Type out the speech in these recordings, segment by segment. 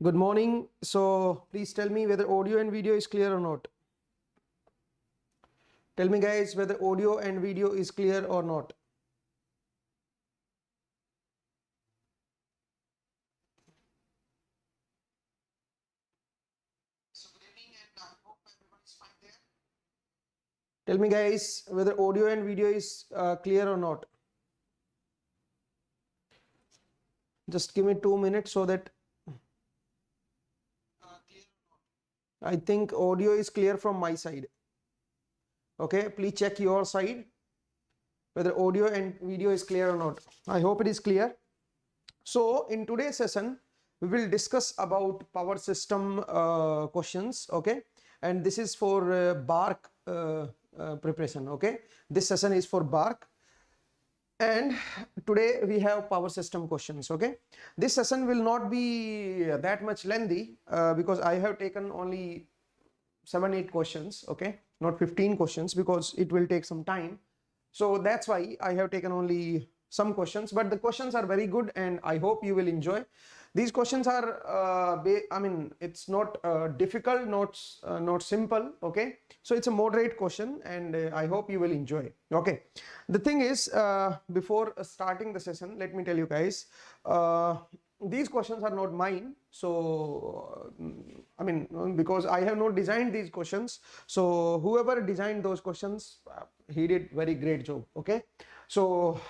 Good morning. So please tell me whether audio and video is clear or not. Tell me guys whether audio and video is clear or not. So good evening and I hope everyone is fine there. Tell me guys whether audio and video is clear or not. Just give me 2 minutes so that I think audio is clear from my side. Okay, please check your side whether audio and video is clear or not. I hope it is clear. So in today's session, we will discuss about power system questions. Okay, and this is for BARC preparation. Okay, this session is for BARC. And today we have power system questions. Okay, this session will not be that much lengthy because I have taken only 7-8 questions. Okay, not 15 questions because it will take some time. So that's why I have taken only some questions, but the questions are very good and I hope you will enjoy. These questions are it's not difficult, not simple. Okay, so it's a moderate question and I hope you will enjoy. Okay, the thing is, before starting the session, let me tell you guys, these questions are not mine. So because I have not designed these questions, so whoever designed those questions, he did very great job. Okay, so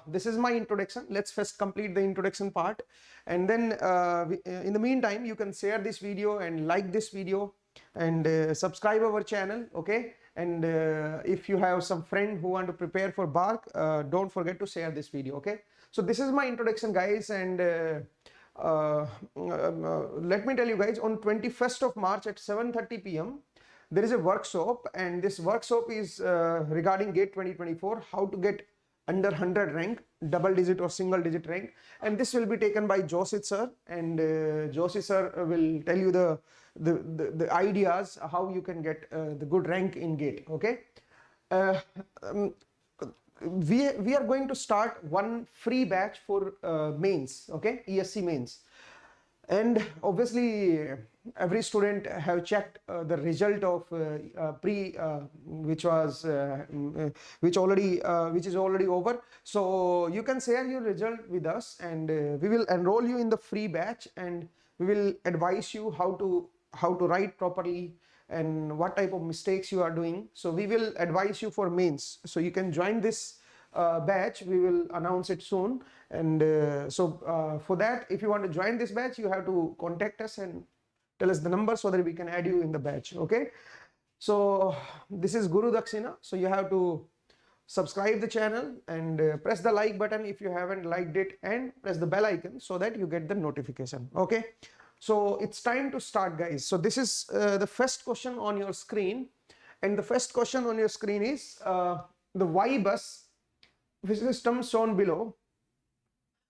this is my introduction. Let's first complete the introduction part, and then in the meantime you can share this video and like this video and subscribe our channel. Okay, and if you have some friend who want to prepare for BARC, don't forget to share this video. Okay, so this is my introduction guys, and let me tell you guys, on 21st of March at 7:30 p.m. there is a workshop, and this workshop is regarding GATE 2024, how to get under 100 rank, double digit or single digit rank, and this will be taken by Ashu Sir, and Ashu Sir will tell you the ideas how you can get the good rank in GATE. Okay, we are going to start one free batch for mains. Okay, ESC mains, and obviously every student have checked the result of which is already over. So you can share your result with us, and we will enroll you in the free batch, and we will advise you how to write properly and what type of mistakes you are doing. So we will advise you for mains, so you can join this batch. We will announce it soon, and for that, if you want to join this batch, you have to contact us and tell us the number so that we can add you in the batch. Okay, so this is Guru Dakshina, so you have to subscribe the channel and press the like button if you haven't liked it, and press the bell icon so that you get the notification. Okay, so it's time to start guys. So this is the first question on your screen, and the first question on your screen is the Y bus system shown below,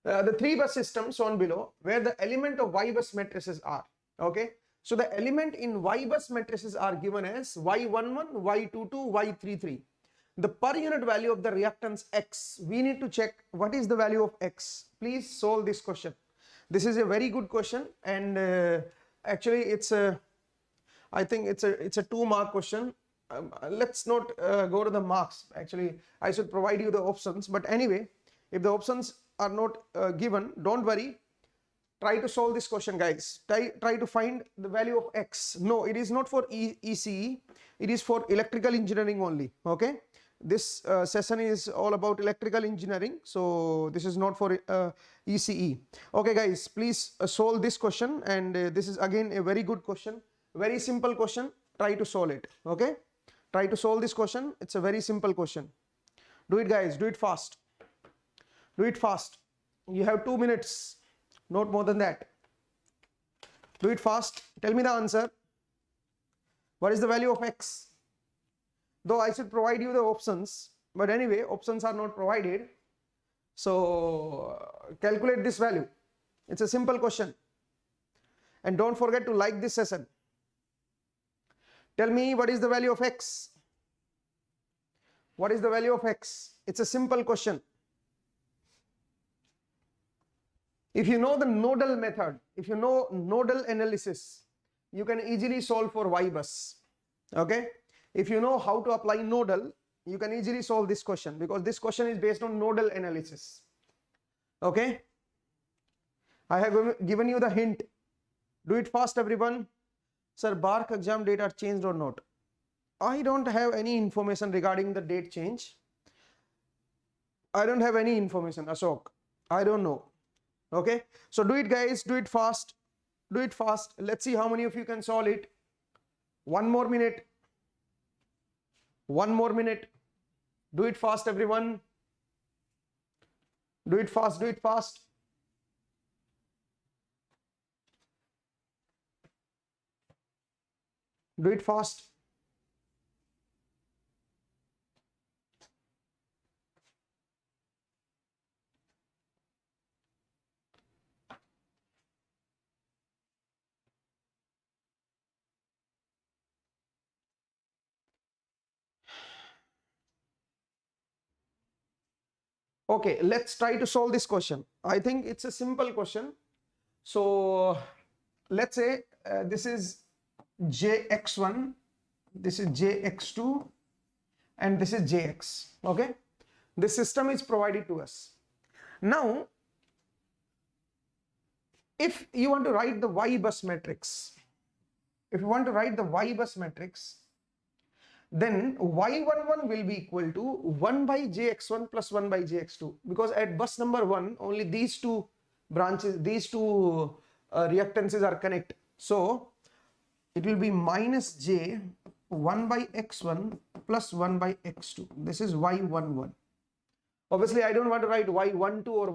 the 3 bus system shown below, where the element of Y bus matrices are. Okay, so the element in Y bus matrices are given as Y11, Y22, Y33. The per unit value of the reactance X, we need to check what is the value of X. Please solve this question. This is a very good question, and actually it's a, I think it's a 2-mark question. Let's not go to the marks. Actually, I should provide you the options, but anyway, if the options are not given, don't worry. Try to solve this question guys. Try to find the value of X. No, it is not for ECE. It is for electrical engineering only. Okay, this session is all about electrical engineering, so this is not for ECE. Okay guys, please solve this question, and this is again a very good question, very simple question. Try to solve it. Okay, try to solve this question. It's a very simple question. Do it guys, do it fast. Do it fast. You have 2 minutes, not more than that. Do it fast. Tell me the answer. What is the value of X? Though I should provide you the options, but anyway, options are not provided. So calculate this value. It's a simple question. And don't forget to like this session. Tell me what is the value of X. What is the value of X? It's a simple question. If you know the nodal method, if you know nodal analysis, you can easily solve for Y bus. Okay, if you know how to apply nodal, you can easily solve this question, because this question is based on nodal analysis. Okay, I have given you the hint. Do it fast, everyone. Sir, BARC exam date are changed or not? I don't have any information regarding the date change. I don't have any information, Ashok. I don't know. Okay, so do it, guys. Do it fast. Do it fast. Let's see how many of you can solve it. One more minute. One more minute. Do it fast, everyone. Do it fast. Do it fast. Do it fast. Okay, let's try to solve this question. I think it's a simple question. So let's say this is jx1, this is jx2, and this is jx. Okay, this system is provided to us. Now, if you want to write the Y bus matrix, then y11 will be equal to 1 by jx1 plus 1 by jx2, because at bus number 1 only these two branches, these two reactances are connected. So it will be minus j 1 by x1 plus 1 by x2. This is y11. Obviously I don't want to write y12 or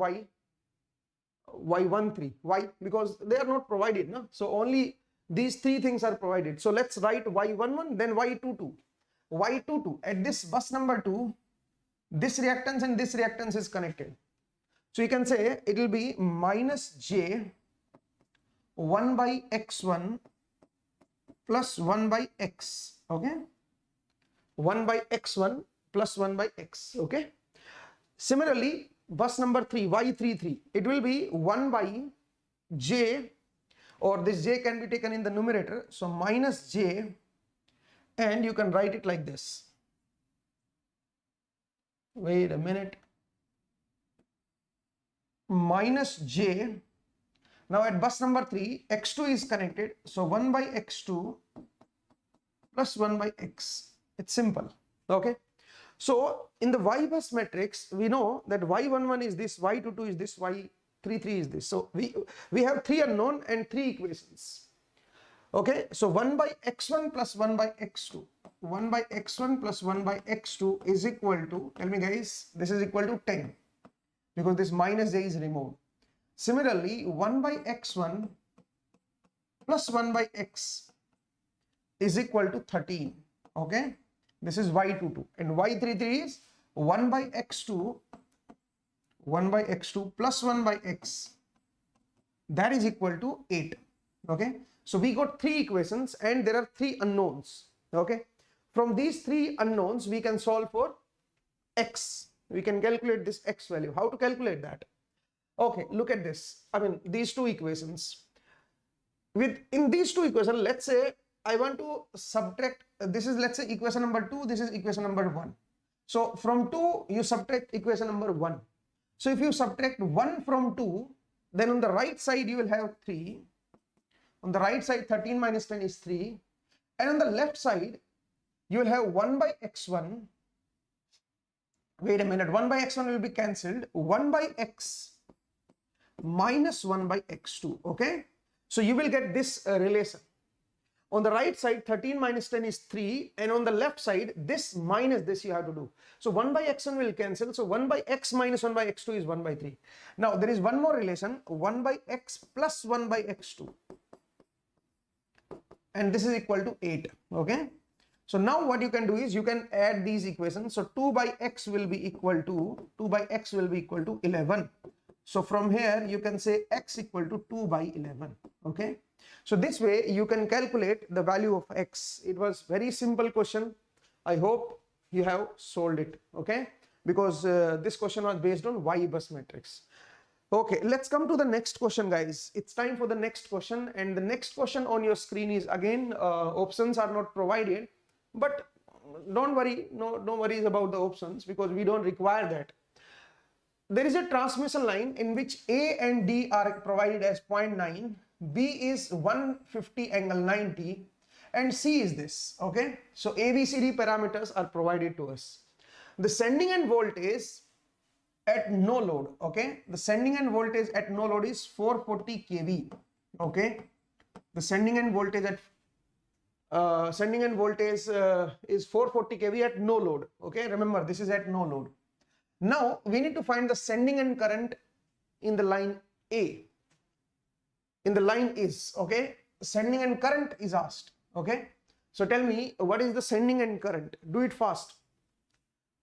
y13. Why? Because they are not provided, no? So only these three things are provided. So let's write y11, then y22. Y22 at this bus number 2, this reactance and this reactance is connected. So you can say it will be minus j 1 by x1 plus 1 by x. Okay, 1 by x1 plus 1 by x. Okay, similarly bus number 3, y33, it will be 1 by j, or this j can be taken in the numerator, so minus j, and you can write it like this. Wait a minute. Minus j. Now at bus number 3, x2 is connected, so 1 by x2 plus 1 by x. It's simple. Okay. So in the Y bus matrix, we know that y11 is this, y22 is this, y33 is this. So we have 3 unknown and 3 equations. Okay, so 1 by x1 plus 1 by x2. 1 by x1 plus 1 by x2 is equal to, tell me guys, this is equal to 10, because this minus j is removed. Similarly, 1 by x1 plus 1 by x is equal to 13. Okay, this is y22, and y33 is 1 by x2 plus 1 by x, that is equal to 8. Okay, so we got 3 equations and there are 3 unknowns. Okay, from these 3 unknowns we can solve for x. We can calculate this x value. How to calculate that? Okay, look at this. I mean, these 2 equations. In these 2 equations, let's say I want to subtract, this is, let's say, equation number 2, this is equation number 1. So from 2 you subtract equation number 1. So if you subtract 1 from 2, then on the right side you will have 3. On the right side 13 minus 10 is 3, and on the left side you will have 1 by x1. Wait a minute, 1 by x1 will be cancelled. 1 by x minus 1 by x2. Okay, so you will get this relation. On the right side 13 minus 10 is 3, and on the left side this minus this you have to do. So 1 by x1 will cancel, so 1 by x minus 1 by x2 is 1 by 3. Now there is one more relation, 1 by x plus 1 by x2, and this is equal to 8. Okay, so now what you can do is you can add these equations. So 2 by x will be equal to 11. So from here you can say x equal to 2 by 11. Okay, so this way you can calculate the value of x. It was very simple question. I hope you have solved it. Okay, because this question was based on Y bus matrix. Okay, let's come to the next question, guys. It's time for the next question, and the next question on your screen is again options are not provided, but don't worry, no worries about the options because we don't require that. There is a transmission line in which A and D are provided as 0.9, B is 150 angle 90, and C is this. Okay, so ABCD parameters are provided to us. The sending end voltage at no load, okay, the sending end voltage at no load is 440 kV. Okay, the sending end voltage at is 440 kV at no load. Okay, remember this is at no load. Now we need to find the sending end current in the line A. In the line is, okay, sending end current is asked. Okay, so tell me what is the sending end current. Do it fast.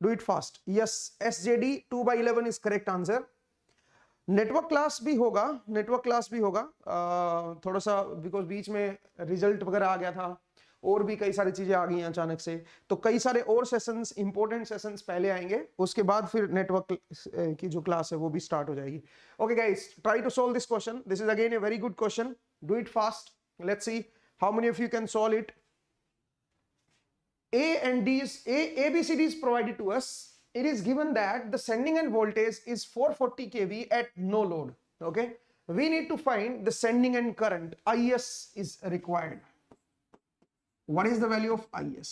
Do it fast. Yes, SJD 2/11 is correct answer. Network class भी होगा थोड़ा सा because बीच में result वगैरह आ गया था और भी कई सारी चीजें आ गई हैं अचानक से, तो कई सारे और सेशंस, इंपॉर्टेंट सेशंस पहले आएंगे, उसके बाद फिर नेटवर्क की जो क्लास है वो भी स्टार्ट हो जाएगी. Okay guys, try to solve this question. This is again a very good question. Do it fast. Let's see how many of you can solve it. A and D is ABCD is provided to us. It is given that the sending end voltage is 440 kV at no load. Okay, we need to find the sending end current. IS is required. What is the value of IS?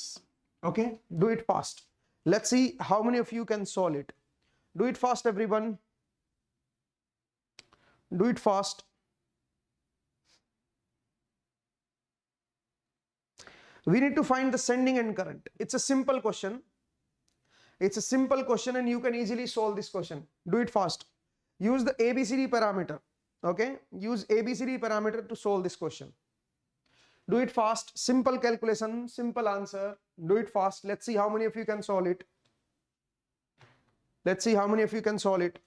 Okay, do it fast. Let's see how many of you can solve it. Do it fast, everyone. Do it fast. We need to find the sending end current. It's a simple question. It's a simple question and you can easily solve this question. Do it fast. Use the ABCD parameter. Okay, use ABCD parameter to solve this question. Do it fast. Simple calculation, simple answer. Do it fast. Let's see how many of you can solve it. Let's see how many of you can solve it.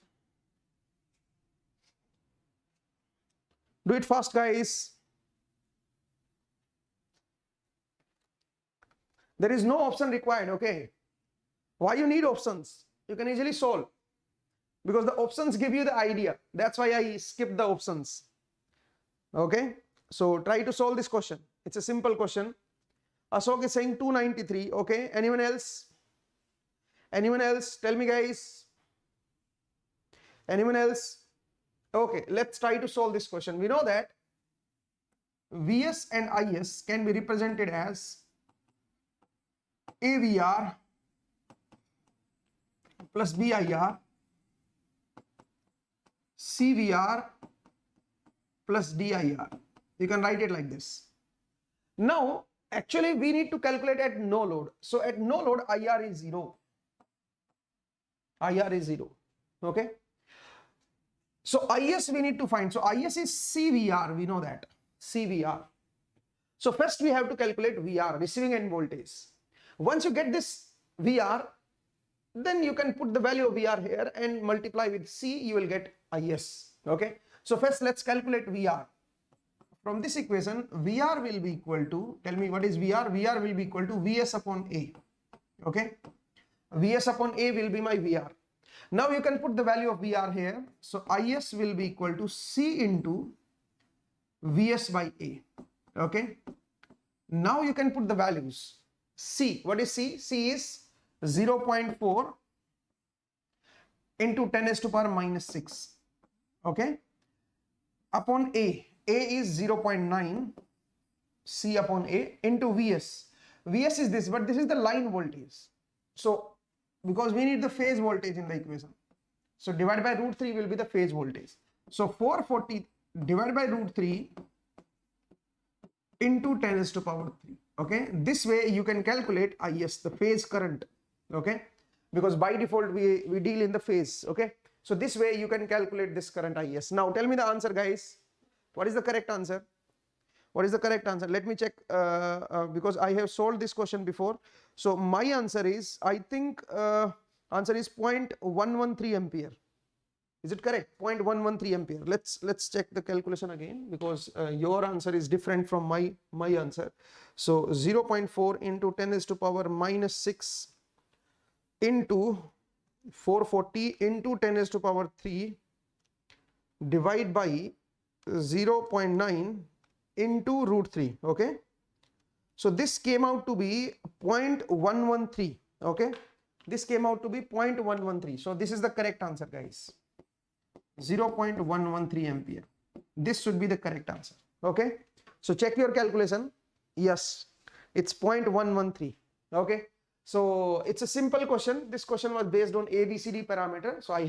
Do it fast, guys. There is no option required. Okay, why you need options? You can easily solve because the options give you the idea. That's why I skipped the options. Okay, so try to solve this question. It's a simple question. Ashok is saying 293. Okay, anyone else? Anyone else? Tell me, guys. Anyone else? Okay, let's try to solve this question. We know that Vs and Is can be represented as AVR plus BIR, CVR plus DIR. You can write it like this. Now, actually, we need to calculate at no load. So, at no load, IR is 0. IR is 0. Okay. So, IS we need to find. So, IS is CVR. We know that. CVR. So, first we have to calculate VR, receiving end voltage. Once you get this VR, then you can put the value of VR here and multiply with C, you will get IS. Okay. So first let's calculate VR. From this equation, VR will be equal to, tell me what is VR? VR will be equal to Vs upon A. Okay. Vs upon A will be my VR. Now you can put the value of VR here. So IS will be equal to C into Vs by A. Okay. Now you can put the values. C, what is C? C is 0.4 into 10 raised to power minus 6. Okay. Upon A is 0.9, C upon A into Vs. Vs is this, but this is the line voltage. So, because we need the phase voltage in the equation. So, divided by root 3 will be the phase voltage. So, 440 divided by root 3 into 10 raised to power 3. Okay, this way you can calculate IS, the phase current. Okay, because by default we deal in the phase. Okay, so this way you can calculate this current IS. Now tell me the answer, guys. What is the correct answer? What is the correct answer? Let me check because I have solved this question before. So my answer is, I think answer is 0.113 ampere. Is it correct? 0.113 ampere. Let's check the calculation again because your answer is different from my answer. So 0.4 into 10 raised to power minus 6 into 440 into 10 raised to power 3 divide by 0.9 into root 3. Okay, so this came out to be 0.113. Okay, this came out to be 0.113. So this is the correct answer, guys. 0.113 ampere. This should be the correct answer. Okay, so check your calculation. Yes, it's 0.113. Okay, so it's a simple question. This question was based on ABCD parameter. So I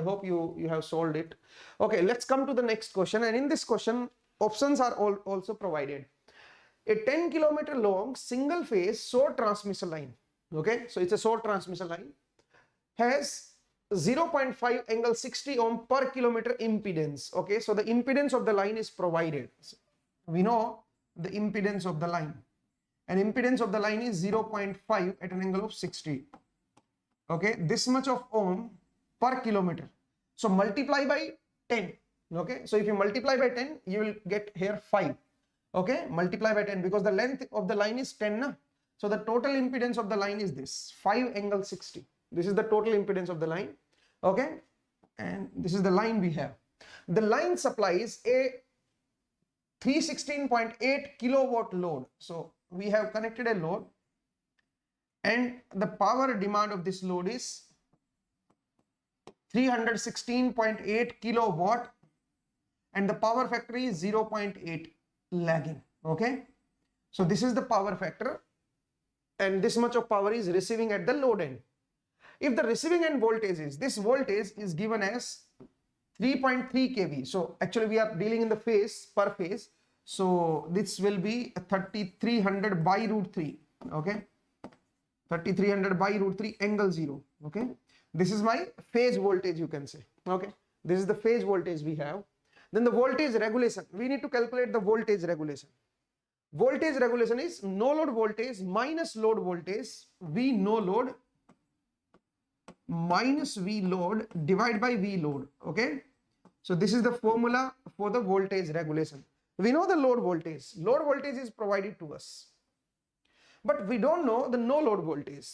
hope you have solved it. Okay, let's come to the next question. And in this question, options are also provided. A 10-kilometer long single phase short transmission line. Okay, so it's a short transmission line, has 0.5 angle 60 ohm per kilometer impedance. Okay, so the impedance of the line is provided. We know the impedance of the line, and impedance of the line is 0.5 at an angle of 60. Okay, this much of ohm per kilometer. So multiply by 10. Okay, so if you multiply by 10, you will get here 5. Okay, multiply by 10 because the length of the line is 10 na? So the total impedance of the line is this 5 angle 60. This is the total impedance of the line. Okay, and this is the line we have. The line supplies a 316.8 kilowatt load. So we have connected a load, and the power demand of this load is 316.8 kilowatt, and the power factor is 0.8 lagging. Okay, so this is the power factor, and this much of power is receiving at the load end. If the receiving end voltage is, this voltage is given as 3.3 kV. So actually we are dealing in the phase, per phase. So this will be 3300 by root 3. Okay, 3300 by root 3 angle 0. Okay, this is my phase voltage, you can say. Okay, this is the phase voltage we have. Then the voltage regulation, we need to calculate the voltage regulation. Voltage regulation is no load voltage minus load voltage, V no load minus V load divided by V load. Okay, so this is the formula for the voltage regulation. We know the load voltage. Load voltage is provided to us, but we don't know the no load voltage.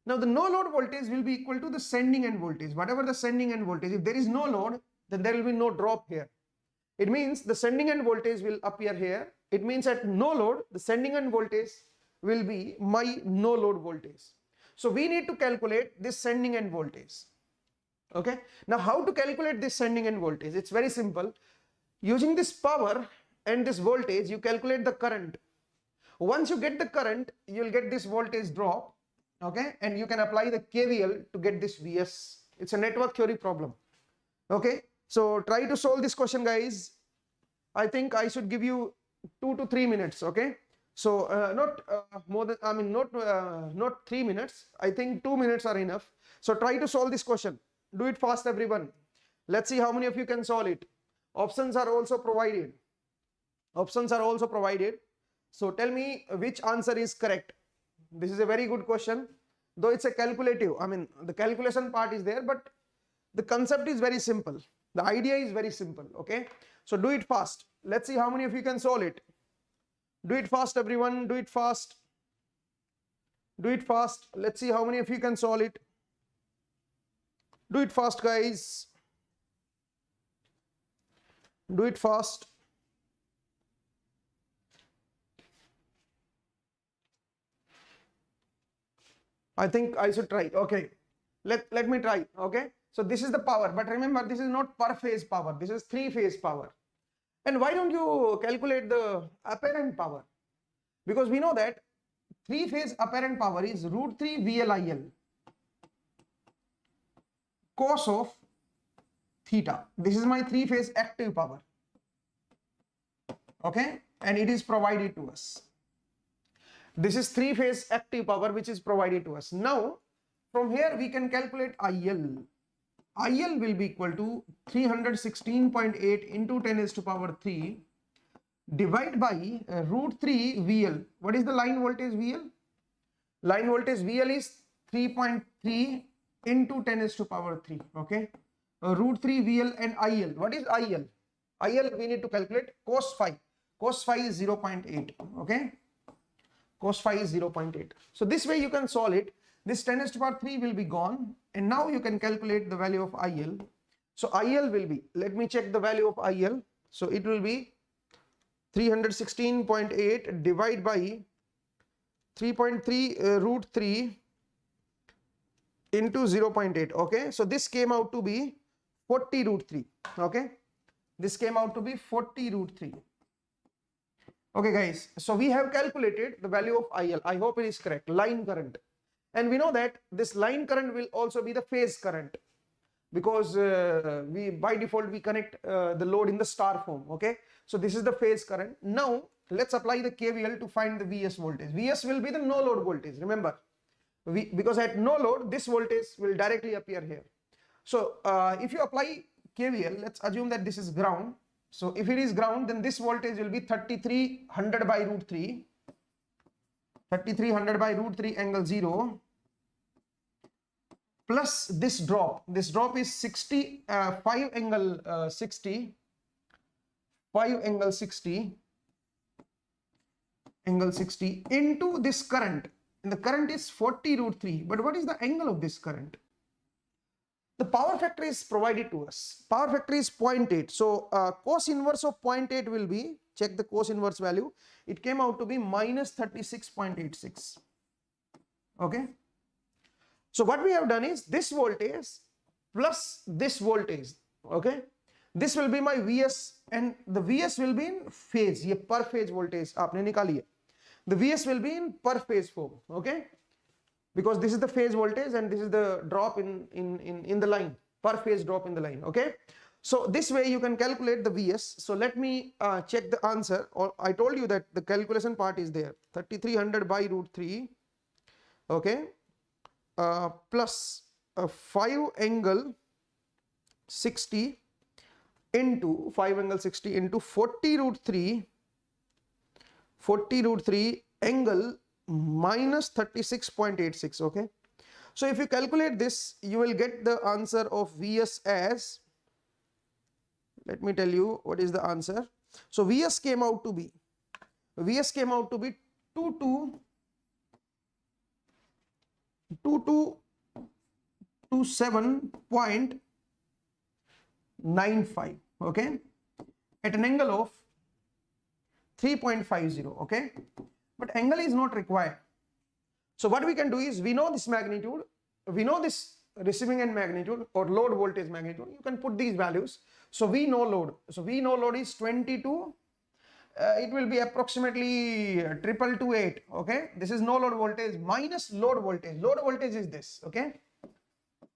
Now the no load voltage will be equal to the sending end voltage. Whatever the sending end voltage, if there is no load, then there will be no drop here. It means the sending end voltage will appear here. It means at no load, the sending end voltage will be my no load voltage. So we need to calculate this sending end voltage. Okay, now how to calculate this sending end voltage? It's very simple. Using this power and this voltage, you calculate the current. Once you get the current, you'll get this voltage drop. Okay, and you can apply the KVL to get this Vs. It's a network theory problem. Okay, so try to solve this question, guys. I think I should give you 2 to 3 minutes. Okay, so not more than, not 3 minutes. I think 2 minutes are enough. So try to solve this question. Do it fast, everyone. Let's see how many of you can solve it. Options are also provided. Options are also provided. So tell me which answer is correct. This is a very good question, though it's a calculative. I mean, the calculation part is there, but the concept is very simple. The idea is very simple. Okay, so do it fast. Let's see how many of you can solve it. Do it fast, everyone. Do it fast. Do it fast. Let's see how many of you can solve it. Do it fast, guys. Do it fast. I think I should try. Okay, let me try. Okay, so this is the power, but remember, this is not per phase power. This is 3-phase power. And why don't you calculate the apparent power? Because we know that 3-phase apparent power is root 3 VLIL cos of theta. This is my 3-phase active power. Okay, and it is provided to us. This is 3-phase active power which is provided to us. Now, from here we can calculate IL. IL will be equal to 316.8 into 10 raised to power 3 divided by root 3 VL. What is the line voltage VL? Line voltage VL is 3.3 into 10 raised to power 3. Okay, root 3 VL and IL. What is IL? IL we need to calculate cos phi. Cos phi is 0.8. Okay, cos phi is 0.8. So this way you can solve it. This 10 raised to power 3 will be gone, and now you can calculate the value of IL. So IL will be, let me check the value of IL. So it will be 316.8 divided by 3.3 root 3 into 0.8. Okay, so this came out to be 40 root 3. Okay, this came out to be 40 root 3. Okay guys, so we have calculated the value of IL. I hope it is correct. Line current, and we know that this line current will also be the phase current, because we by default we connect the load in the star form. Okay, so this is the phase current. Now let's apply the KVL to find the VS voltage. VS will be the no load voltage, remember, because at no load this voltage will directly appear here. So if you apply KVL, let's assume that this is ground. So if it is ground, then this voltage will be 3300 by root 3, 3300 by root 3 angle 0, plus this drop. This drop is 5 angle 60, 5 angle 60, angle 60 into this current. And the current is 40 root 3. But what is the angle of this current? The power factor is provided to us. Power factor is 0.8. So cos inverse of 0.8 will be, check the cos inverse value. It came out to be minus 36.86. Okay. So what we have done is this voltage plus this voltage. Okay. This will be my VS, and the VS will be in phase. ये per phase voltage आपने निकाली है. The VS will be in per phase form. Okay. Because this is the phase voltage and this is the drop in the line, per phase drop in the line. Okay, so this way you can calculate the VS. So let me check the answer. Or I told you that the calculation part is there. 3300 by root 3, okay, plus 5 angle 60 into 5 angle 60 into 40 root 3, 40 root 3 angle minus 36.86. okay, so if you calculate this, you will get the answer of VS as, let me tell you what is the answer. So VS came out to be 2227.95, okay, at an angle of 3.50. okay, but angle is not required. So what we can do is, we know this magnitude, we know this receiving end magnitude or load voltage magnitude. You can put these values. So we know load. So we know load is 22. It will be approximately 2228. Okay, this is no load voltage minus load voltage. Load voltage is this. Okay,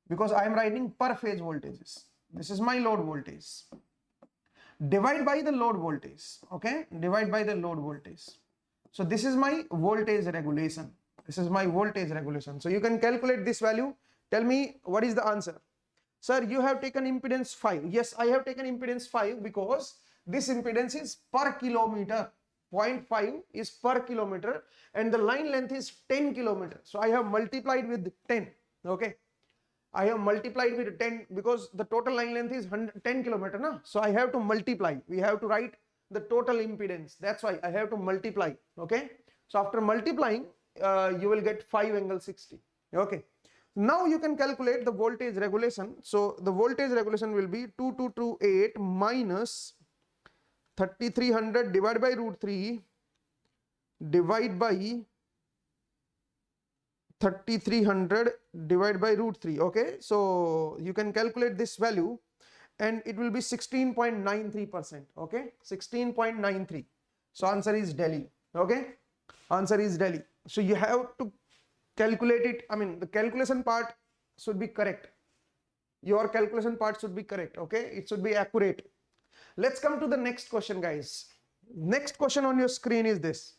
because I am writing per phase voltages. This is my load voltage. Divide by the load voltage. Okay, divide by the load voltage. So this is my voltage regulation. This is my voltage regulation. So you can calculate this value. Tell me what is the answer. Sir, you have taken impedance 5. Yes, I have taken impedance 5 because this impedance is per kilometer. 0.5 is per kilometer and the line length is 10 kilometers. So I have multiplied with 10. Okay. I have multiplied with 10 because the total line length is 10 kilometers. No? So I have to multiply. We have to write the total impedance. That's why I have to multiply. Okay. So after multiplying, you will get 5 angle 60. Okay. Now you can calculate the voltage regulation. So the voltage regulation will be 2228 minus 3300 divided by root 3 divide by 3300 divided by root 3. Okay. So you can calculate this value and it will be 16.93%. okay, 16.93. So answer is Delhi. Okay, answer is Delhi. So you have to calculate it. I mean, the calculation part should be correct. Your calculation part should be correct. Okay, it should be accurate. Let's come to the next question, guys. Next question on your screen is this.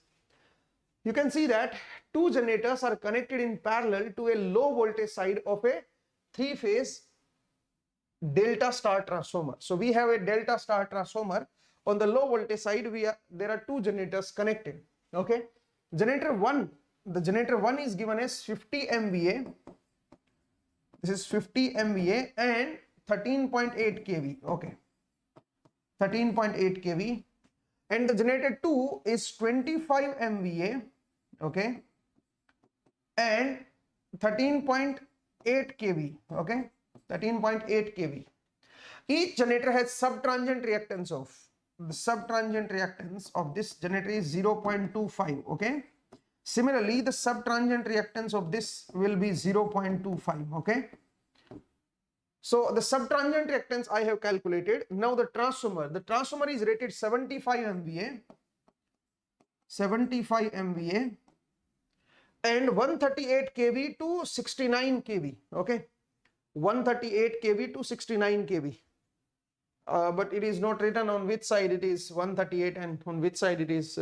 You can see that two generators are connected in parallel to a low voltage side of a three-phase delta star transformer. So we have a delta star transformer. On the low voltage side, there are two generators connected. Okay, generator 1, the generator 1 is given as 50 MVA. This is 50 MVA and 13.8 kV. Okay, 13.8 kV. And the generator 2 is 25 MVA. Okay, and 13.8 kV. Okay, 13.8 kV. Each generator has subtransient reactance of, the subtransient reactance of this generator is 0.25. Okay. Similarly, the subtransient reactance of this will be 0.25. Okay. So the subtransient reactance I have calculated. Now the transformer is rated 75 MVA, 75 MVA and 138 kV to 69 kV. Okay. 138 kV to 69 kV. But it is not written on which side it is 138 and on which side it is,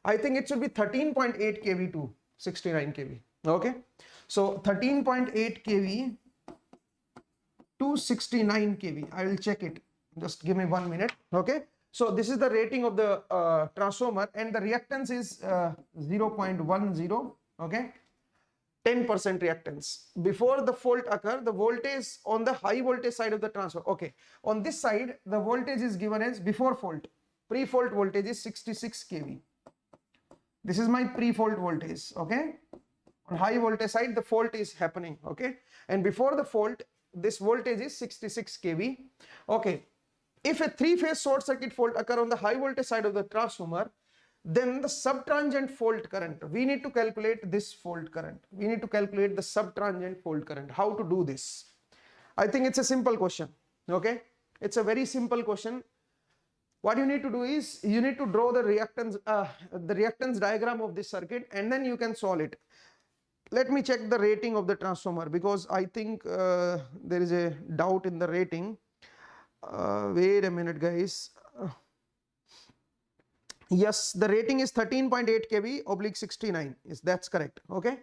I think it should be 13.8 kV to 69 kV. Okay. So 13.8 kV to 69 kV. I will check it. Just give me 1 minute. Okay. So this is the rating of the transformer and the reactance is 0.10. Okay. 10% reactance. Before the fault occur, the voltage on the high voltage side of the transformer. Okay. On this side, the voltage is given as before fault. Pre-fault voltage is 66 kV. This is my pre-fault voltage. Okay. On high voltage side, the fault is happening. Okay. And before the fault, this voltage is 66 kV. Okay. If a three-phase short circuit fault occur on the high voltage side of the transformer, then the subtransient fault current, we need to calculate this fault current. We need to calculate the subtransient fault current. How to do this? I think it's a simple question. Okay. It's a very simple question. What you need to do is you need to draw the reactance diagram of this circuit and then you can solve it. Let me check the rating of the transformer because I think there is a doubt in the rating. Wait a minute, guys. Yes, the rating is 13.8 kV oblique 69. Yes, that's correct. Okay.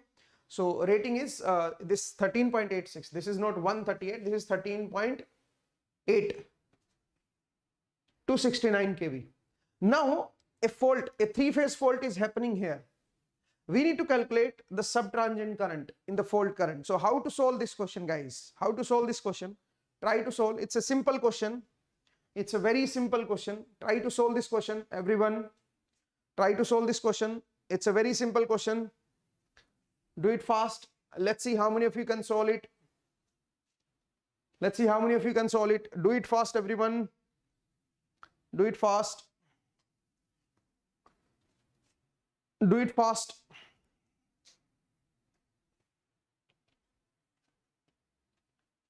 So rating is this 13.86. This is not 138. This is 13.8 to 69 kV. Now a three-phase fault is happening here. We need to calculate the subtransient current in the fault current. So how to solve this question, guys? How to solve this question? Try to solve. It's a simple question. It's a very simple question. Try to solve this question, everyone. Try to solve this question. It's a very simple question. Do it fast. Let's see how many of you can solve it. Let's see how many of you can solve it. Do it fast, everyone. Do it fast. Do it fast.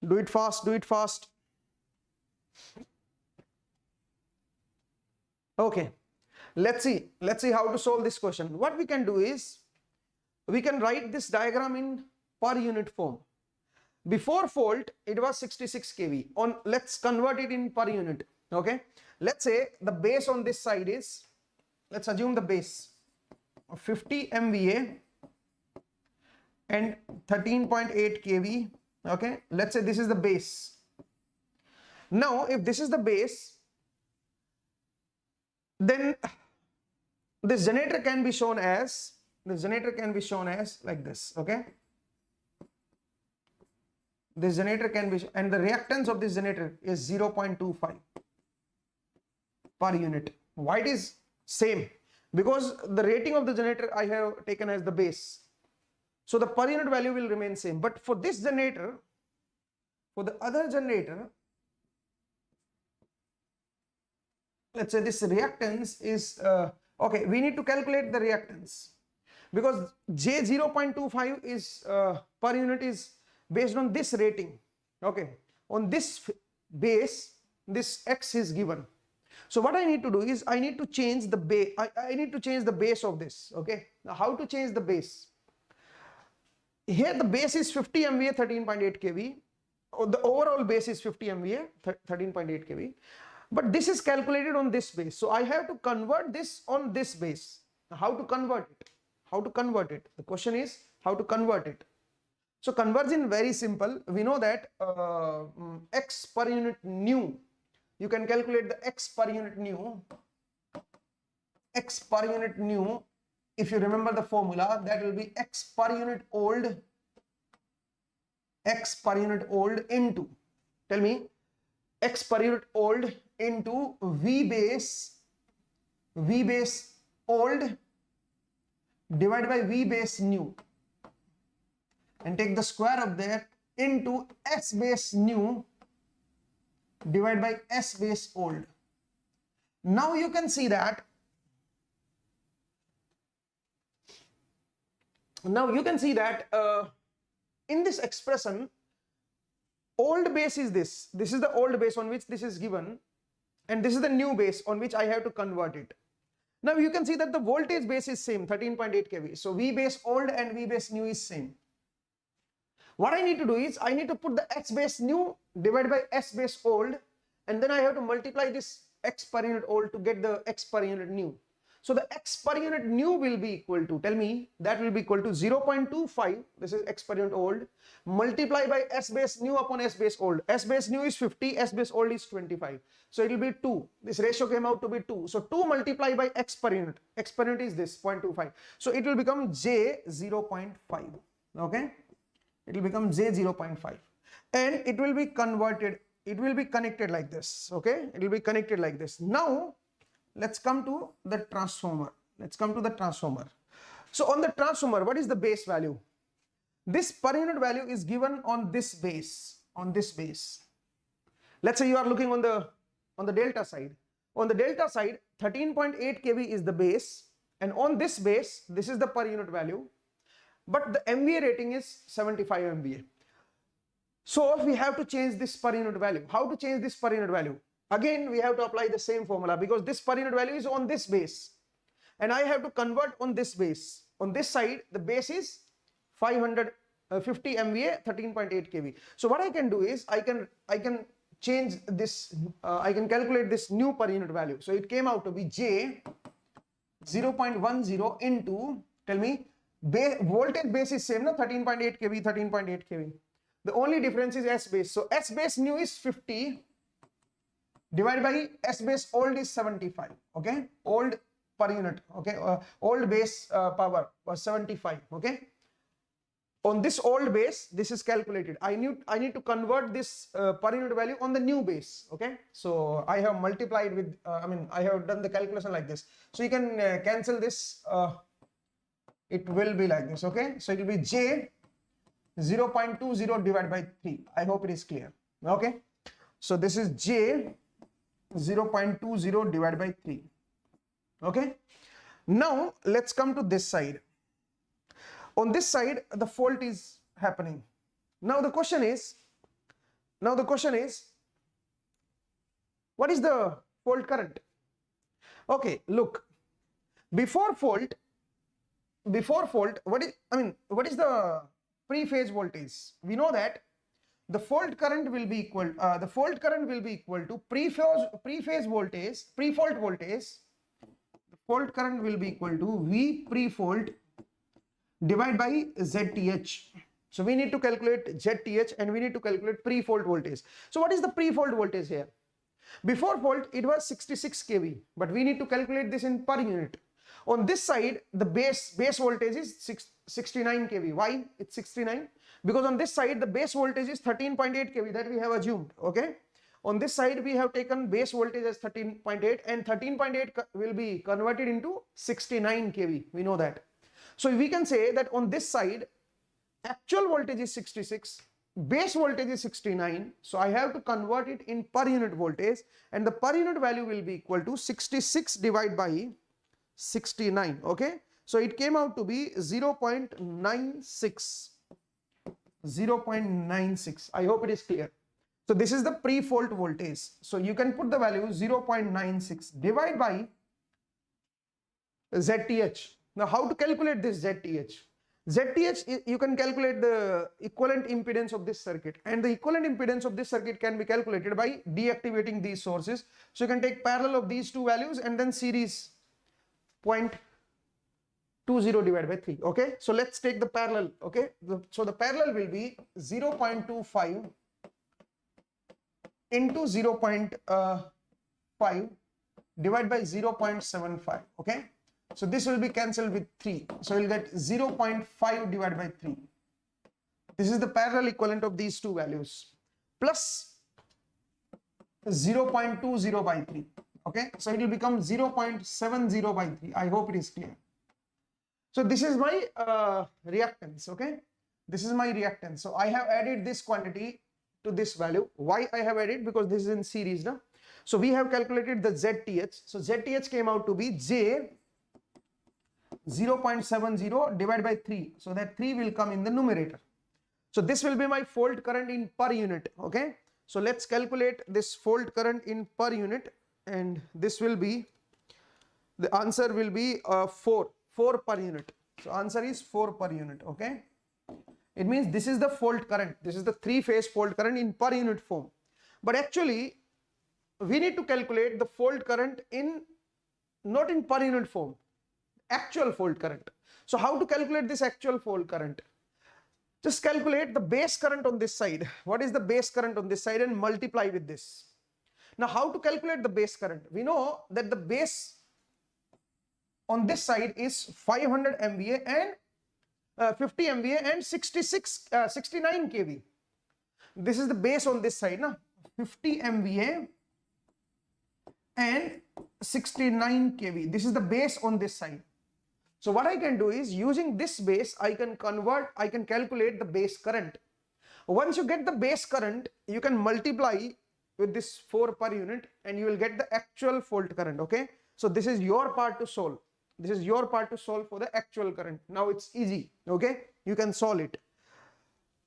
Do it fast. Do it fast. Okay. Let's see how to solve this question. What we can do is we can write this diagram in per unit form. Before fault it was 66 kV. Let's convert it in per unit. Okay. Let's say the base on this side is, let's assume the base of 50 MVA and 13.8 kV. Okay. Let's say this is the base. Now if this is the base, then this generator can be shown as like this. Okay. This generator can be, and the reactance of this generator is 0.25 per unit. Why it is same? Because the rating of the generator I have taken as the base. So the per unit value will remain same. But for this generator, for the other generator, let's say this reactance is, okay, we need to calculate the reactance because J 0.25 is per unit is based on this rating. Okay, on this base, this X is given. So what I need to do is I need to change the base. I need to change the base of this. Okay, now how to change the base? Here the base is 50 MVA 13.8 kV. The overall base is 50 MVA 13.8 kV. But this is calculated on this base. So I have to convert this on this base. Now how to convert it? How to convert it? The question is how to convert it. So conversion very simple. We know that X per unit nu. You can calculate the X per unit nu. X per unit nu. If you remember the formula, that will be X per unit old. X per unit old into. Tell me. X per unit old into V base old divided by V base new and take the square of that into S base new divided by S base old. Now you can see that in this expression, old base is this. This is the old base on which this is given, and this is the new base on which I have to convert it. Now you can see that the voltage base is same, 13.8 kV. So V base old and V base new is same. What I need to do is I need to put the X base new divided by S base old, and then I have to multiply this X per unit old to get the X per unit new. So the X per unit new will be equal to, tell me, that will be equal to 0.25, this is X per unit old, multiply by S base new upon S base old. S base new is 50, S base old is 25. So it will be 2. This ratio came out to be 2. So 2 multiplied by X per unit. X per unit is this, 0.25. So it will become J 0.5. Okay? It will become J 0.5. And it will be converted, it will be connected like this. Okay? It will be connected like this. Now, let's come to the transformer. Let's come to the transformer. So on the transformer, what is the base value? This per unit value is given on this base. On this base. Let's say you are looking on the delta side. On the delta side, 13.8 kV is the base, and on this base, this is the per unit value. But the MVA rating is 75 MVA. So we have to change this per unit value. How to change this per unit value? Again, we have to apply the same formula, because this per unit value is on this base, and I have to convert on this base. On this side, the base is 550 MVA, 13.8 kV. So what I can do is I can change this. I can calculate this new per unit value. So it came out to be J 0.10 into, tell me, voltage base is same, no? 13.8 kV, 13.8 kV. The only difference is S base. So S base new is 50 divided by S base old is 75. Okay, old per unit. Okay, old base power was 75. Okay, on this old base, this is calculated. I need to convert this per unit value on the new base. Okay, so I have multiplied with. I have done the calculation like this. So you can cancel this. It will be like this. Okay, so it will be J 0.20 divided by 3. I hope it is clear. Okay, so this is J 0.20 divided by 3. Okay, now let's come to this side. On this side, the fault is happening. Now the question is, what is the fault current? Okay, look, before fault, what is the pre-phase voltage? We know that the fault current will be equal. The fault current will be equal to pre-phase voltage, pre-fault voltage. The fault current will be equal to V pre-fault divided by ZTH. So we need to calculate ZTH and we need to calculate pre-fault voltage. So what is the pre-fault voltage here? Before fault, it was 66 kV, but we need to calculate this in per unit. On this side, the base voltage is 69 kV. Why it's 69? Because on this side, the base voltage is 13.8 kV that we have assumed. Okay. On this side, we have taken base voltage as 13.8, and 13.8 will be converted into 69 kV. We know that. So we can say that on this side, actual voltage is 66, base voltage is 69. So I have to convert it in per unit voltage, and the per unit value will be equal to 66 divided by 69. Okay, so it came out to be 0.96. I hope it is clear. So this is the pre-fault voltage. So you can put the value 0.96 divided by ZTH. Now how to calculate this ZTH? ZTH, you can calculate the equivalent impedance of this circuit, and the equivalent impedance of this circuit can be calculated by deactivating these sources. So you can take parallel of these two values and then series 0.20 divided by 3. Okay, so let's take the parallel. Okay, so the parallel will be 0.25 into 0.5 divided by 0.75. Okay, so this will be cancelled with 3. So we'll get 0.5 divided by 3. This is the parallel equivalent of these two values, plus 0.20 by 3. Okay, so it will become 0.70 by 3. I hope it is clear. So this is my reactance. Okay, this is my reactance. So I have added this quantity to this value. Why I have added? Because this is in series now. So we have calculated the ZTH. So ZTH came out to be J 0.70 divided by 3. So that 3 will come in the numerator. So this will be my fault current in per unit. Okay. So let's calculate this fault current in per unit, and this will be, the answer will be 4 per unit. So answer is 4 per unit. Okay. It means this is the fault current. This is the 3-phase fault current in per unit form. But actually, we need to calculate the fault current in, not in per unit form, actual fault current. So how to calculate this actual fault current? Just calculate the base current on this side. What is the base current on this side, and multiply with this. Now how to calculate the base current? We know that the base on this side is 500 MVA and 50 MVA and 69 kV. This is the base on this side, na? 50 MVA and 69 kV. This is the base on this side. So what I can do is, using this base, I can calculate the base current. Once you get the base current, you can multiply with this 4 per unit and you will get the actual fault current. Okay. So this is your part to solve. This is your part to solve for the actual current. Now it's easy. Okay. You can solve it.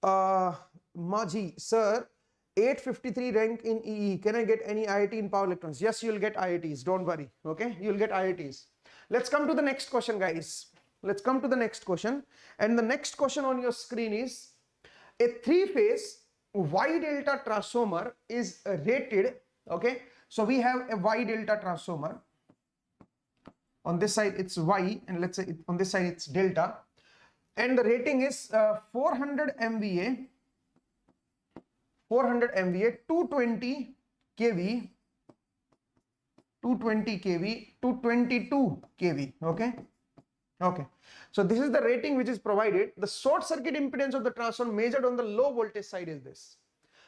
Maji, sir, 853 rank in EE. Can I get any IIT in power electronics? Yes, you will get IITs. Don't worry. Okay. You will get IITs. Let's come to the next question, guys. Let's come to the next question. And the next question on your screen is, a 3-phase Y delta transformer is rated. Okay. So we have a Y delta transformer. On this side it's Y, and let's say on this side it's delta. And the rating is 400 MVA, 220 kV, 222 kV. Okay. Okay. So this is the rating which is provided. The short circuit impedance of the transformer measured on the low voltage side is this.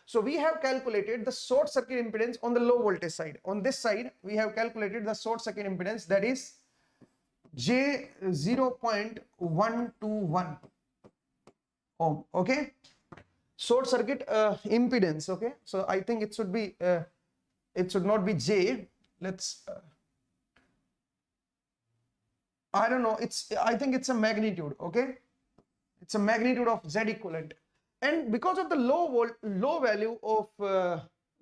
So we have calculated the short circuit impedance on the low voltage side. On this side, we have calculated the short circuit impedance, that is J 0.121 ohm. Okay. Short circuit impedance. Okay. So I think it should be, it should not be J. Let's, I don't know. I think it's a magnitude. Okay. It's a magnitude of Z equivalent. And because of the low value of,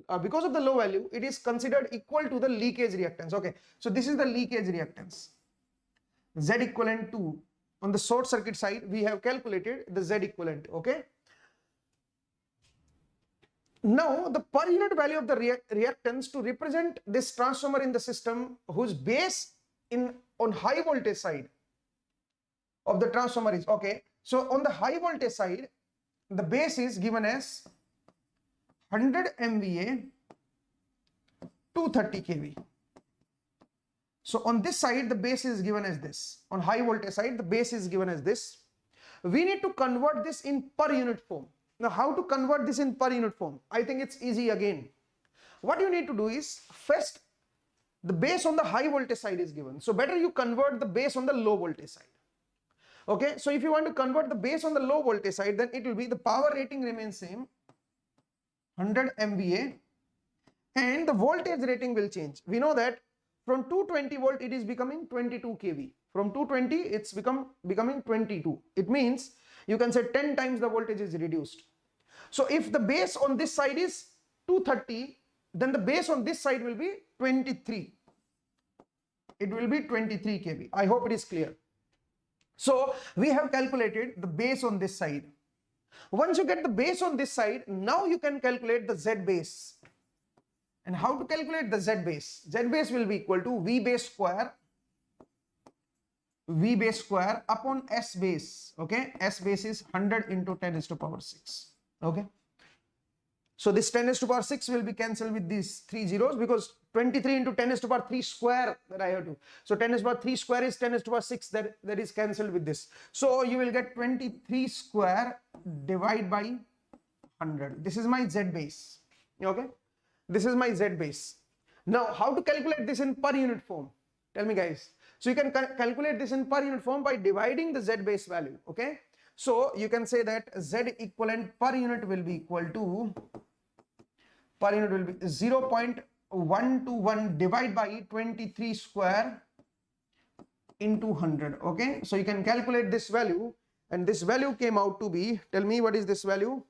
it is considered equal to the leakage reactance. Okay. So this is the leakage reactance. Z equivalent to, on the short circuit side, we have calculated the Z equivalent. Okay. Now the per unit value of the reactance to represent this transformer in the system whose base on high voltage side of the transformer is, okay. So on the high voltage side, the base is given as 100 MVA, 230 kV. So on this side, the base is given as this. On high voltage side, the base is given as this. We need to convert this in per unit form. Now, how to convert this in per unit form? I think it's easy again. What you need to do is, first, the base on the high voltage side is given. So better you convert the base on the low voltage side. Okay. So if you want to convert the base on the low voltage side, then it will be, the power rating remains same, 100 MVA, and the voltage rating will change. We know that from 220 volt, it is becoming 22 kV. From 220, it's becoming 22. It means you can say 10 times the voltage is reduced. So if the base on this side is 230, then the base on this side will be 23. It will be 23 kV. I hope it is clear. So we have calculated the base on this side. Once you get the base on this side, now you can calculate the Z base. And how to calculate the Z base? Z base will be equal to V base square upon S base. Okay. S base is 100 into 10 raised to power 6. Okay. So this 10 raised to power 6 will be cancelled with these 3 zeros, because 23 into 10 raised to power 3 square that I have to. So 10 raised to power 3 square is 10 raised to power 6, that is cancelled with this. So you will get 23 square divided by 100. This is my Z base. Okay. This is my Z base. Now, how to calculate this in per unit form? Tell me, guys. So you can calculate this in per unit form by dividing the Z base value. Okay. So you can say that Z equivalent per unit will be equal to per unit will be 0.121 divided by 23 square into 100. Okay, so you can calculate this value, and this value came out to be, tell me what is this value,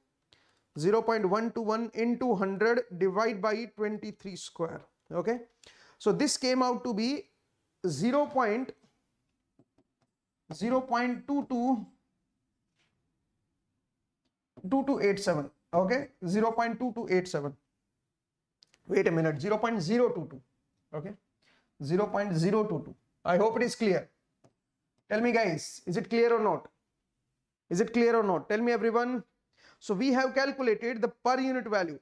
0.121 into 100 divided by 23 square. Okay, so this came out to be 0.2287. Okay, 0.2287. Wait a minute, 0.022. Okay, 0.022. I hope it is clear. Tell me guys, is it clear or not? Is it clear or not? Tell me everyone. So we have calculated the per unit value.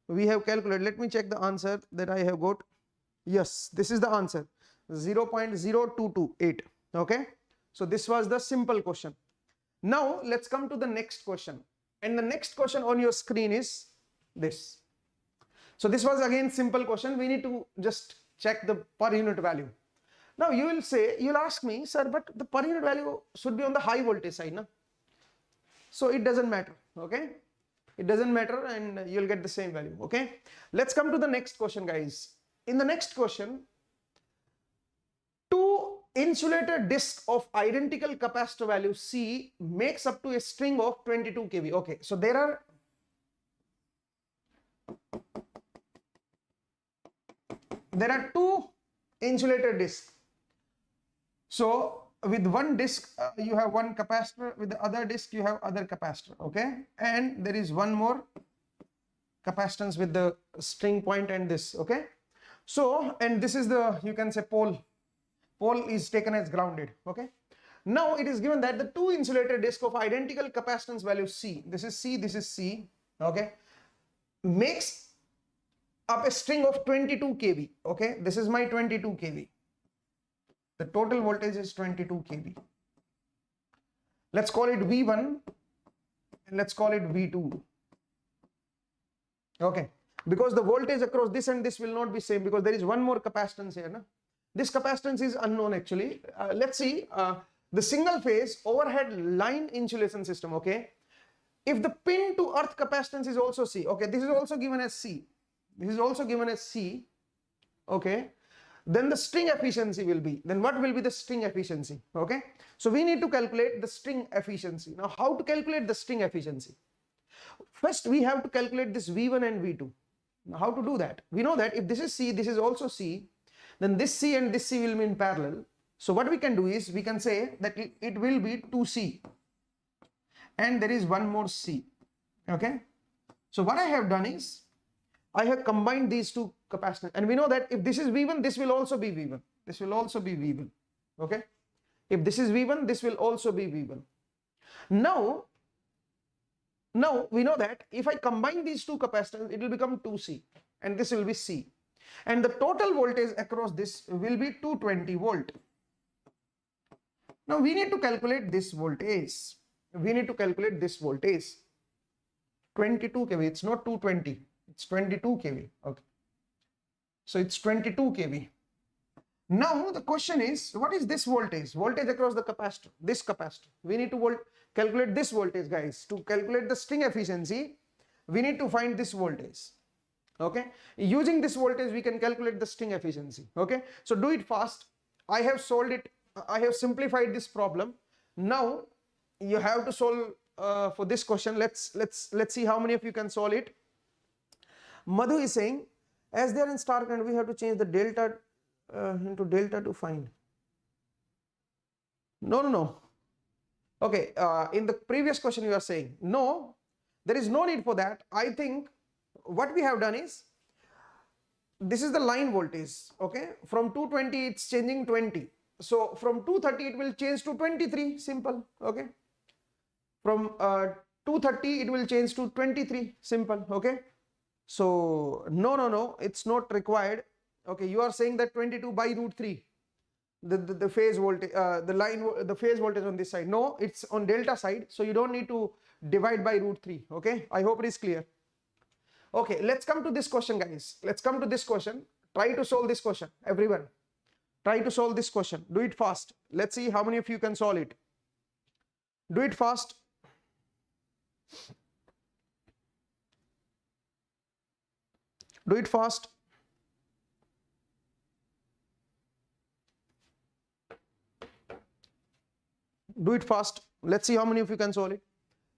We have calculated, let me check the answer that I have got. Yes, this is the answer, 0.0228. Okay, so this was the simple question. Now let's come to the next question, and the next question on your screen is this. So this was again simple question. We need to just check the per unit value. Now you will say, you'll ask me, sir, but the per unit value should be on the high voltage side, no? So it doesn't matter. Okay, it doesn't matter, and you'll get the same value. Okay, let's come to the next question, guys. In the next question, two insulator discs of identical capacitor value C makes up to a string of 22 kV. Okay, so there are two insulator discs. So with one disc you have one capacitor, with the other disc you have other capacitor. Okay, and there is one more capacitance with the string point and this. Okay, so, and this is the, you can say, pole is taken as grounded. Okay, now it is given that the two insulator disc of identical capacitance value C, this is C, this is C, okay, makes up a string of 22 kV. Okay, this is my 22 kV. The total voltage is 22 kV. Let's call it V1 and let's call it V2. Okay, because the voltage across this and this will not be same, because there is one more capacitance here. No? This capacitance is unknown actually. Let's see the single phase overhead line insulation system. Okay, if the pin to earth capacitance is also C, okay, this is also given as C, this is also given as C, okay, then the string efficiency will be, then what will be the string efficiency? Okay, so we need to calculate the string efficiency. Now how to calculate the string efficiency? First we have to calculate this V1 and V2. Now how to do that? We know that if this is C, this is also C, then this C and this C will be in parallel. So what we can do is, we can say that it will be 2C and there is one more C. Okay, so what I have done is, I have combined these two capacitors, and we know that if this is V1, this will also be V1. This will also be V1. Okay, if this is V1, this will also be V1. Now we know that if I combine these two capacitors, it will become 2C and this will be C, and the total voltage across this will be 220 volt. Now we need to calculate this voltage. We need to calculate this voltage. 22 kV. It's not 220. It's 22 kV. Okay. So it's 22 kV. Now the question is, what is this voltage? Voltage across the capacitor. This capacitor. We need to calculate this voltage, guys. To calculate the string efficiency, we need to find this voltage. Okay. Using this voltage, we can calculate the string efficiency. Okay. So do it fast. I have solved it. I have simplified this problem. Now you have to solve for this question. Let's see how many of you can solve it. Madhu is saying, as they are in star current, we have to change the delta into delta to find. No. Okay, in the previous question you are saying, no, there is no need for that. I think what we have done is, this is the line voltage. Okay, from 220 it's changing 20. So from 230 it will change to 23, simple. Okay, from 230 it will change to 23, simple. Okay, so no, it's not required. Okay, you are saying that 22 by root 3, the phase voltage, the phase voltage on this side. No, it's on delta side, so you don't need to divide by root 3. Okay, I hope it is clear. Okay, let's come to this question, guys. Let's come to this question. Try to solve this question, everyone. Try to solve this question. Do it fast. Let's see how many of you can solve it. Do it fast. Do it fast. Do it fast. Let's see how many of you can solve it.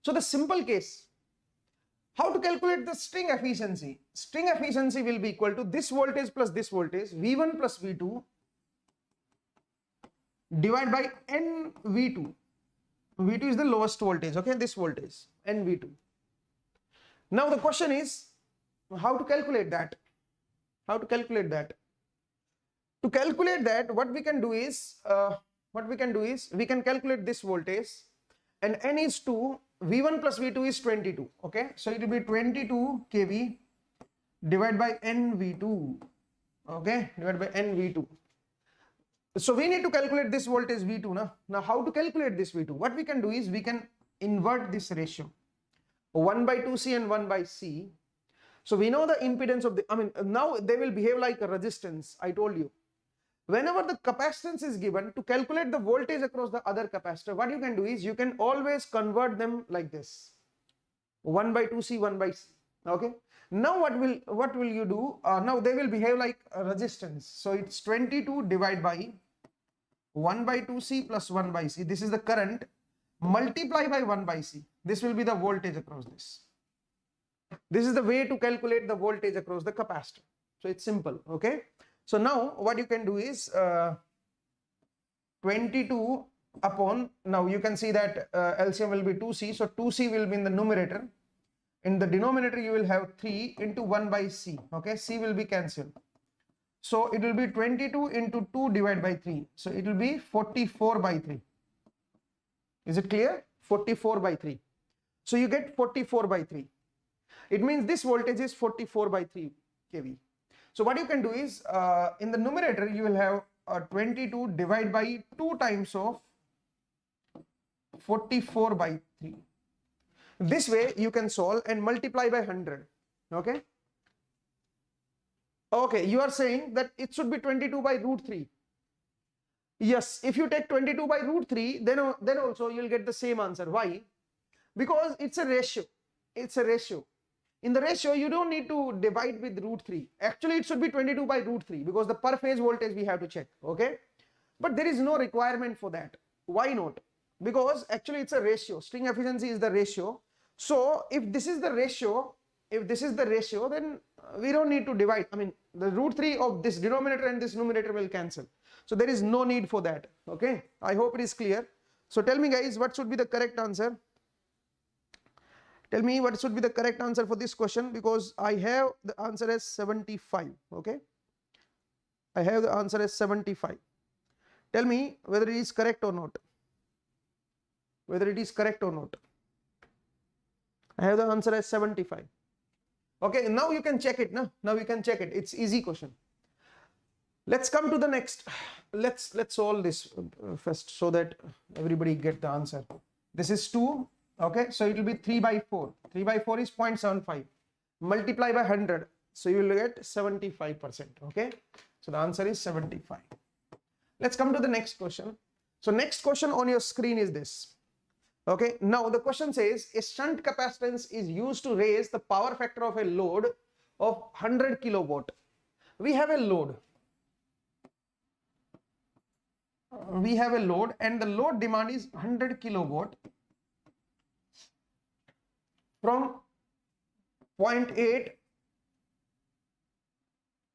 So the simple case, how to calculate the string efficiency? String efficiency will be equal to this voltage plus this voltage, V1 plus V2, divided by NV2. V2 is the lowest voltage, okay, this voltage, NV2. Now the question is, how to calculate that? How to calculate that? To calculate that, what we can do is, we can calculate this voltage, and N is 2, V1 plus V2 is 22, okay? So it will be 22 kV divided by NV2, okay? Divided by NV2. So we need to calculate this voltage V2 now. Now how to calculate this V2? What we can do is we can invert this ratio, 1 by 2C and 1 by C. So we know the impedance of the, now they will behave like a resistance, I told you. Whenever the capacitance is given, to calculate the voltage across the other capacitor, what you can do is you can always convert them like this, 1 by 2C, 1 by C, okay? Now what will you do? Now they will behave like a resistance. So it's 22 divided by 1 by 2C plus 1 by C. This is the current, multiply by 1 by C. This will be the voltage across this. This is the way to calculate the voltage across the capacitor. So it's simple, okay? So now what you can do is 22 upon, now you can see that LCM will be 2C. So 2C will be in the numerator. In the denominator you will have 3 into 1 by C, okay? C will be cancelled. So it will be 22 into 2 divided by 3. So it will be 44 by 3. Is it clear? 44 by 3. So you get 44 by 3. It means this voltage is 44 by 3 kV. So what you can do is, in the numerator you will have 22 divided by 2 times of 44 by 3. This way you can solve and multiply by 100, okay? Okay, you are saying that it should be 22 by root 3. Yes, if you take 22 by root 3, then also you will get the same answer. Why? Because it's a ratio. It's a ratio. In the ratio, you don't need to divide with root 3. Actually, it should be 22 by root 3 because the per phase voltage we have to check, okay? But there is no requirement for that. Why not? Because actually it's a ratio. String efficiency is the ratio. So if this is the ratio, then we don't need to divide. The root 3 of this denominator and this numerator will cancel. So there is no need for that, okay? I hope it is clear. So tell me guys, what should be the correct answer? Tell me what should be the correct answer for this question, because I have the answer as 75, okay? I have the answer as 75. Tell me whether it is correct or not. Whether it is correct or not. I have the answer as 75. Okay, now you can check it. Now you can check it. It's easy question. Let's come to the next. Let's solve this first so that everybody get the answer. This is 2. Okay, so it will be 3 by 4. 3 by 4 is 0.75. Multiply by 100. So you will get 75%. Okay, so the answer is 75. Let's come to the next question. So next question on your screen is this. Okay, now the question says a shunt capacitance is used to raise the power factor of a load of 100 kilowatt. We have a load. And the load demand is 100 kilowatt from 0.8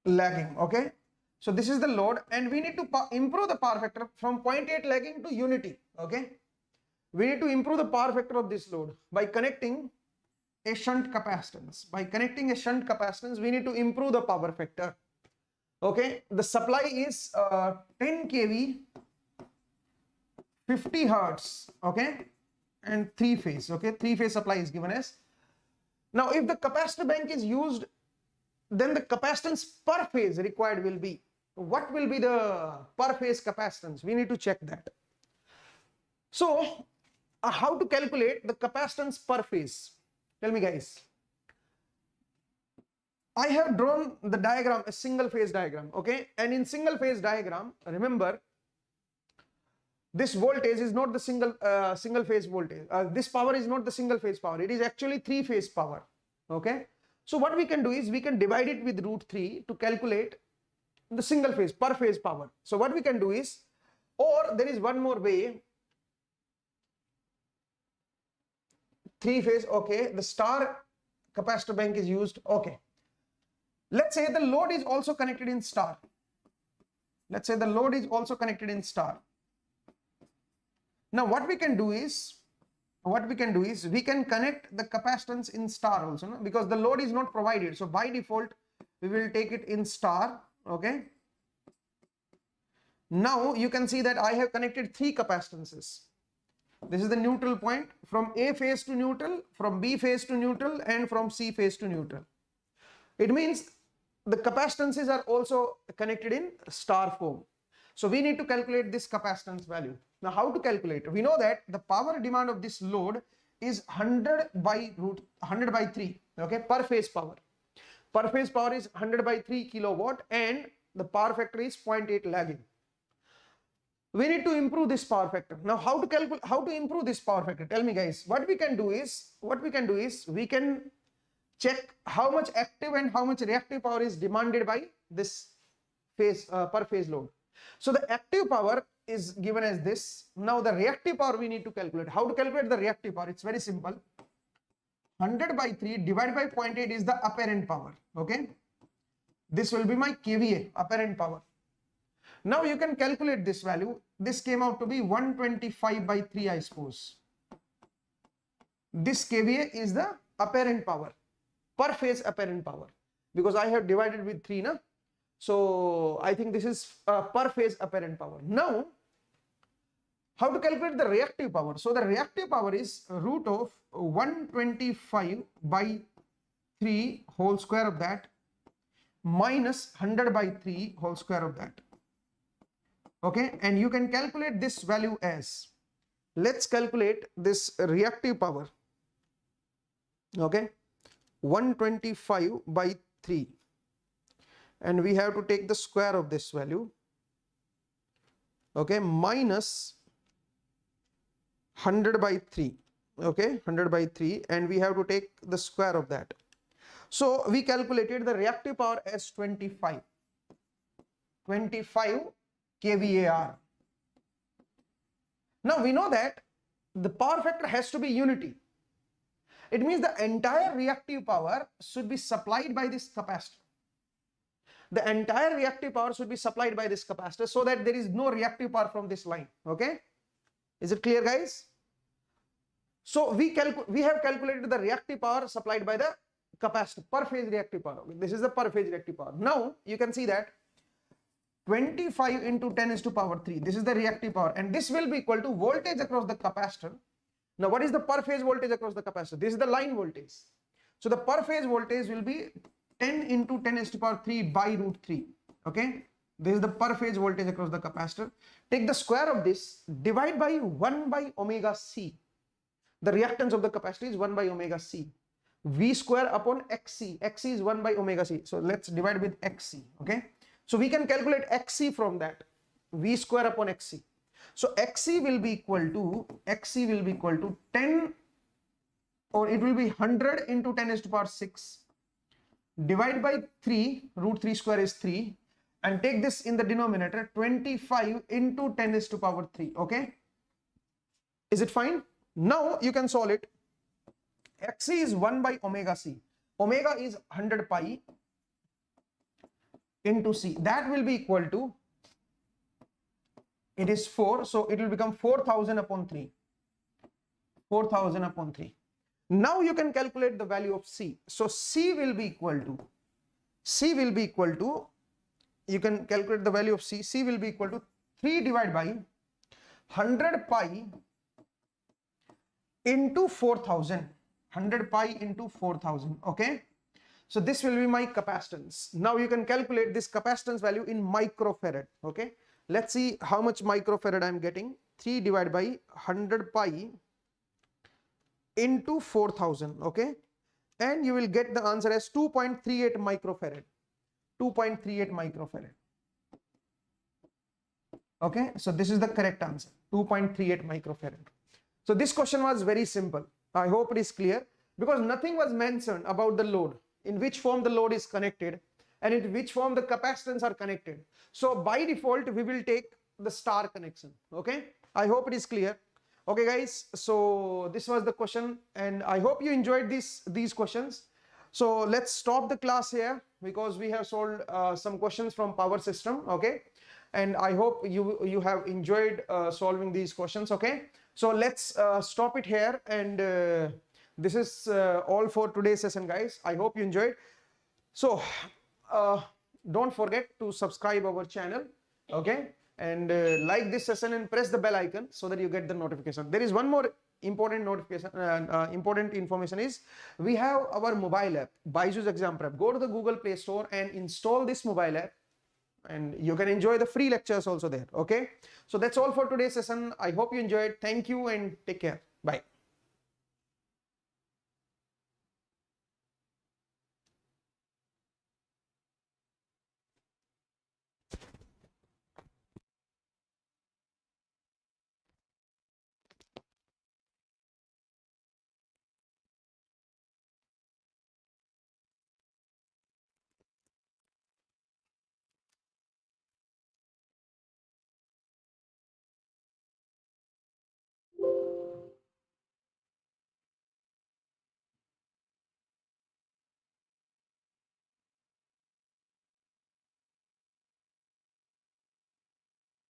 lagging. Okay, so this is the load and we need to improve the power factor from 0.8 lagging to unity. Okay, we need to improve the power factor of this load by connecting a shunt capacitance. By connecting a shunt capacitance, we need to improve the power factor. Okay, the supply is 10 kV, 50 hertz. Okay, and 3 phase. Okay, 3 phase supply is given as. Now if the capacitor bank is used, then the capacitance per phase required will be, what will be the per phase capacitance? We need to check that. So how to calculate the capacitance per phase? Tell me guys. I have drawn the diagram, a single phase diagram. Okay, and in single phase diagram, remember, this voltage is not the single phase voltage. This power is not the single phase power. It is actually 3 phase power. Okay, So what we can do is we can divide it with root 3 to calculate the single phase per phase power. So what we can do is, or there is one more way, 3 phase, okay, the star capacitor bank is used, okay. Let's say the load is also connected in star. Let's say the load is also connected in star. Now what we can do is we can connect the capacitance in star also, no? Because the load is not provided. So by default, we will take it in star, okay. Now you can see that I have connected 3 capacitances. This is the neutral point, from A phase to neutral, from B phase to neutral, and from C phase to neutral. It means the capacitances are also connected in star form. So we need to calculate this capacitance value. Now how to calculate? We know that the power demand of this load is 100 by 3, okay, per phase power. Per phase power is 100 by 3 kilowatt, and the power factor is 0.8 lagging. We need to improve this power factor. Now how to improve this power factor? Tell me guys. What we can do is we can check how much active and how much reactive power is demanded by this phase per phase load. So the active power is given as this. Now the reactive power we need to calculate. How to calculate the reactive power? It's very simple. 100 by 3 divided by 0.8 is the apparent power, okay. This will be my kVA, apparent power. Now you can calculate this value. This came out to be 125 by 3, I suppose. This kVA is the apparent power, per phase apparent power, because I have divided with 3, na? So I think this is per phase apparent power. Now, how to calculate the reactive power? So the reactive power is root of 125 by 3 whole square of that minus 100 by 3 whole square of that. Okay, and you can calculate this value as, let's calculate this reactive power, okay, 125 by 3, and we have to take the square of this value, okay, minus 100 by 3, okay, 100 by 3, and we have to take the square of that. So we calculated the reactive power as 25 kVAR. Now we know that the power factor has to be unity. It means the entire reactive power should be supplied by this capacitor. The entire reactive power should be supplied by this capacitor, so that there is no reactive power from this line, okay. Is it clear guys? So we have calculated the reactive power supplied by the capacitor, per phase reactive power. This is the per phase reactive power. Now you can see that 25 into 10 is to power 3. This is the reactive power, and this will be equal to voltage across the capacitor. Now what is the per phase voltage across the capacitor? This is the line voltage. So the per phase voltage will be 10 into 10 is to power 3 by root 3. Okay, this is the per phase voltage across the capacitor. Take the square of this, divide by 1 by omega c. The reactance of the capacitor is 1 by omega c. V square upon xc. Xc is 1 by omega c. So let's divide with xc. Okay, so we can calculate xc from that. V square upon xc. So xc will be equal to 10, or it will be 100 into 10 is to power 6. Divide by 3, root 3 square is 3, and take this in the denominator, 25 into 10 is to power 3. Okay, is it fine? Now you can solve it. Xc is 1 by omega c. Omega is 100 pi into c. That will be equal to, it is 4, so it will become 4000 upon 3. 4000 upon 3. Now you can calculate the value of c. So c will be equal to, you can calculate the value of c. C will be equal to 3 divided by 100 pi into 4000. 100 pi into 4000. Okay, so this will be my capacitance. Now you can calculate this capacitance value in microfarad. Okay, let's see how much microfarad I am getting. 3 divided by 100 pi into 4000. Okay, and you will get the answer as 2.38 microfarad. 2.38 microfarad. Okay, so this is the correct answer, 2.38 microfarad. So this question was very simple. I hope it is clear, because nothing was mentioned about the load. in which form the load is connected and in which form the capacitance are connected. So by default, we will take the star connection. Okay, I hope it is clear. Okay guys, so this was the question and I hope you enjoyed these questions. So let's stop the class here because we have solved some questions from power system. Okay, and I hope you have enjoyed solving these questions. Okay, so let's stop it here, and this is all for today's session guys. I hope you enjoyed. So don't forget to subscribe our channel. Okay, and like this session and press the bell icon so that you get the notification. There is one more important notification, important information is we have our mobile app, BYJU'S Exam Prep. Go to the Google Play Store and install this mobile app, and you can enjoy the free lectures also there. Okay, so that's all for today's session. I hope you enjoyed. Thank you and take care. Bye.